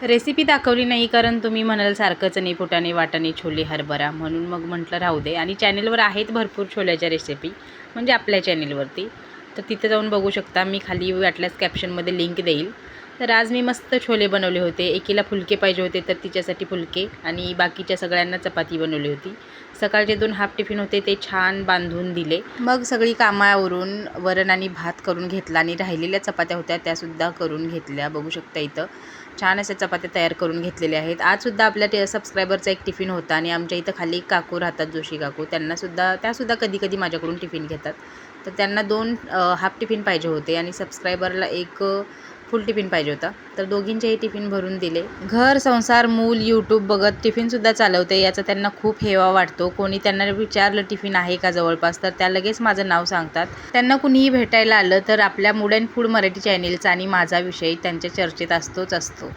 Recipe दाखवली नाही कारण तुम्ही म्हणाल सारखं चणे फुटाणे वाटाणे छोले हरभरा, म्हणून मग म्हटलं राहू दे. आणि चॅनलवर आहेत भरपूर छोल्याच्या रेसिपी, म्हणजे आपल्या चॅनलवरती, तर तिथे जाऊन बघू शकता. मी खाली वाटल्यास कॅप्शनमध्ये लिंक देईल. तर आज मी मस्त छोले बनवले होते. एकीला फुलके पाहिजे होते तर तिच्यासाठी फुलके, आणि बाकीच्या सगळ्यांना चपाती बनवली होती. सकाळचे 2 हाफ टिफिन होते ते छान बांधून दिले. मग सगळी कामावरून वरण आणि भात करून घेतला, आणि राहिलेल्या चपात्या होत्या त्यासुद्धा करून घेतल्या. बघू शकता इथं छान अशा चपात्या तयार करून घेतलेल्या आहेत. आजसुद्धा आपल्या सबस्क्रायबरचा एक टिफिन होता, आणि आमच्या इथं खाली एक काकू राहतात, जोशी काकू, त्यासुद्धा कधी कधी माझ्याकडून टिफिन घेतात. तर त्यांना 2 हाफ टिफिन पाहिजे होते, आणि सबस्क्रायबरला एक फुल टिफिन पाहिजे होता. तर दोघींचेही टिफिन भरून दिले. घर, संसार, मूल, यूट्यूब बघत टिफिनसुद्धा चालवते, याचा त्यांना खूप हेवा वाटतो. कोणी त्यांना विचारलं टिफिन आहे का जवळपास, तर त्या लगेच माझं नाव सांगतात. त्यांना कुणीही भेटायला आलं तर आपल्या मूड अँड फूड मराठी चॅनेलचा आणि माझा विषय त्यांच्या चर्चेत असतोच असतो.